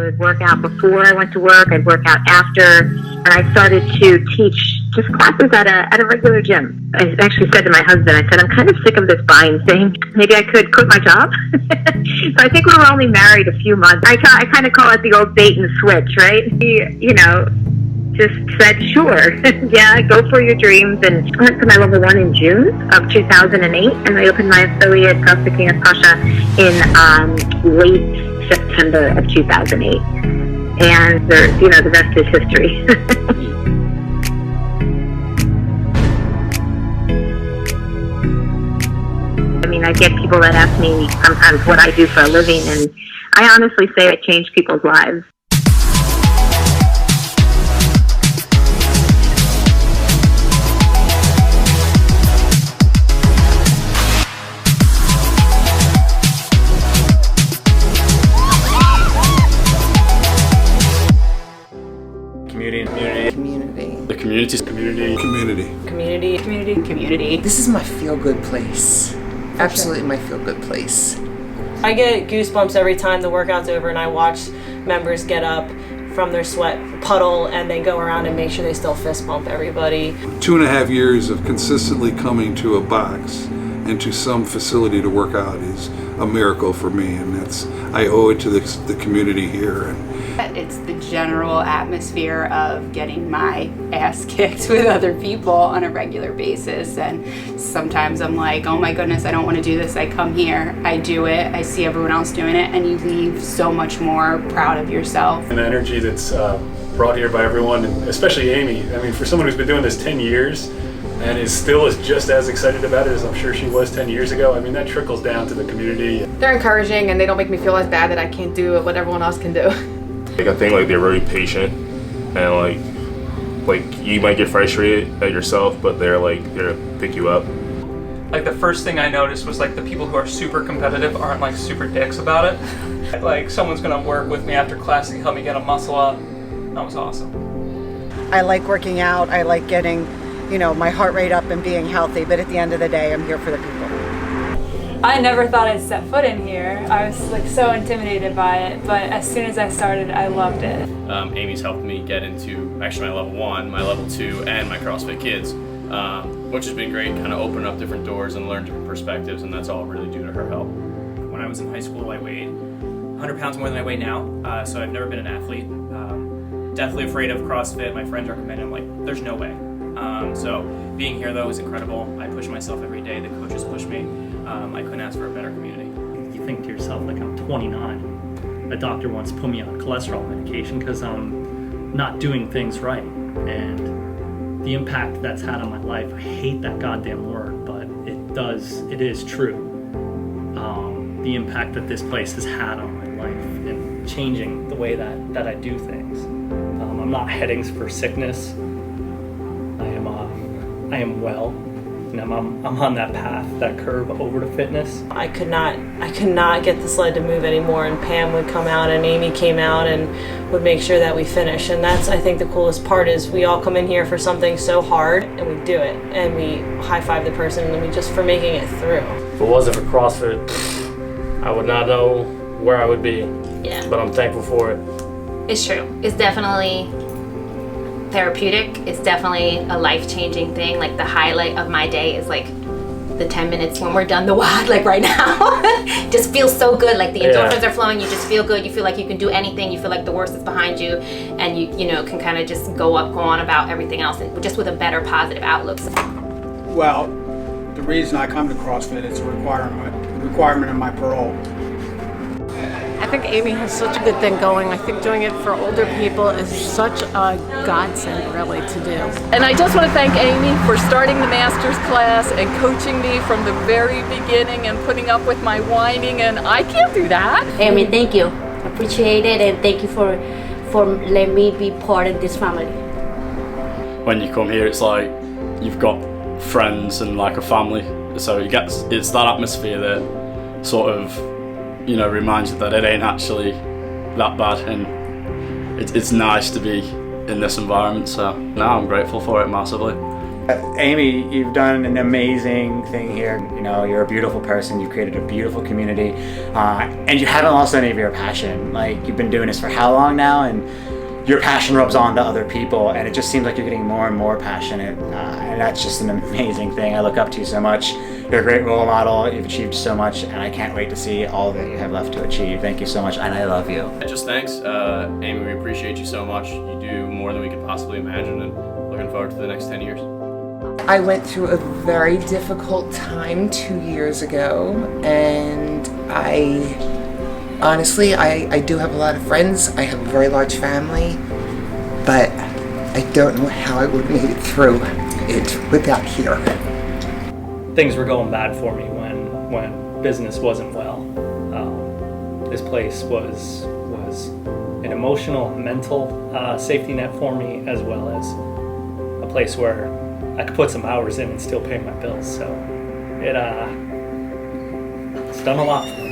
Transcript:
would work out before I went to work. I'd work out after. And I started to teach just classes at a regular gym. I actually said to my husband, I said, I'm kind of sick of this buying thing. Maybe I could quit my job. So I think we were only married a few months. I kind of call it the old bait and switch, right? He, just said, sure, yeah, go for your dreams. And I went to my level 1 in June of 2008, and I opened my affiliate, CrossFit King of Prussia, in late September of 2008. And the rest is history. I mean, I get people that ask me sometimes what I do for a living, and I honestly say I change people's lives. Community. This is my feel-good place. Absolutely my feel-good place. I get goosebumps every time the workout's over and I watch members get up from their sweat puddle and they go around and make sure they still fist bump everybody. 2.5 years of consistently coming to a box and to some facility to work out is a miracle for me, and I owe it to the community here. It's the general atmosphere of getting my ass kicked with other people on a regular basis, and sometimes I'm like, oh my goodness, I don't want to do this. I come here, I do it, I see everyone else doing it, and you leave so much more proud of yourself. And the energy that's brought here by everyone, and especially Amy. I mean, for someone who's been doing this 10 years and is just as excited about it as I'm sure she was 10 years ago, I mean, that trickles down to the community. They're encouraging and they don't make me feel as bad that I can't do what everyone else can do. I think they're very patient, and like you might get frustrated at yourself, but they're there to pick you up. Like the first thing I noticed was the people who are super competitive aren't super dicks about it. Like someone's gonna work with me after class and help me get a muscle up. That was awesome. I like working out. I like getting, my heart rate up and being healthy. But at the end of the day, I'm here for the people. I never thought I'd set foot in here. I was so intimidated by it, but as soon as I started, I loved it. Amy's helped me get into actually my level 1, my level 2, and my CrossFit Kids, which has been great, kind of open up different doors and learn different perspectives, and that's all really due to her help. When I was in high school, I weighed 100 pounds more than I weigh now, so I've never been an athlete. Definitely afraid of CrossFit. My friends recommend it. I'm like, there's no way. So being here though is incredible. I push myself every day. The coaches push me. I couldn't ask for a better community. You think to yourself, I'm 29. A doctor wants to put me on cholesterol medication because I'm not doing things right. And the impact that's had on my life, I hate that goddamn word, but it is true. The impact that this place has had on my life and changing the way that I do things. I'm not heading for sickness. I am well, and I'm on that path, that curve over to fitness. I could not get the sled to move anymore, and Pam would come out and Amy came out and would make sure that we finish. And that's, I think, the coolest part is we all come in here for something so hard and we do it, and we high five the person and we just for making it through. If it wasn't for CrossFit, I would not know where I would be. Yeah. But I'm thankful for it. It's true. It's definitely therapeutic. It's definitely a life-changing thing. The highlight of my day is the 10 minutes when we're done the WOD, right now. Just feels so good. The endorphins are flowing. You just feel good. You feel like you can do anything. You feel like the worst is behind you, and you can kind of just go on about everything else, and just with a better positive outlook. Well, the reason I come to CrossFit is a requirement of my parole. I think Amy has such a good thing going. I think doing it for older people is such a godsend, really, to do. And I just want to thank Amy for starting the master's class and coaching me from the very beginning and putting up with my whining, and I can't do that. Amy, thank you. Appreciate it, and thank you for letting me be part of this family. When you come here, it's like you've got friends and a family, so it's that atmosphere that sort of reminds you that it ain't actually that bad, and it's nice to be in this environment. So now I'm grateful for it massively. Amy, you've done an amazing thing here. You know, you're a beautiful person. You've created a beautiful community, and you haven't lost any of your passion. Like, you've been doing this for how long now, and your passion rubs on to other people, and it just seems like you're getting more and more passionate, and that's just an amazing thing. I look up to you so much. You're a great role model. You've achieved so much, and I can't wait to see all that you have left to achieve. Thank you so much, and I love you. Just thanks, Amy. We appreciate you so much. You do more than we could possibly imagine, and looking forward to the next 10 years. I went through a very difficult time 2 years ago, and honestly, I do have a lot of friends. I have a very large family, but I don't know how I would have made it through it without here. Things were going bad for me when business wasn't well. This place was an emotional, mental safety net for me, as well as a place where I could put some hours in and still pay my bills. So it's done a lot for me.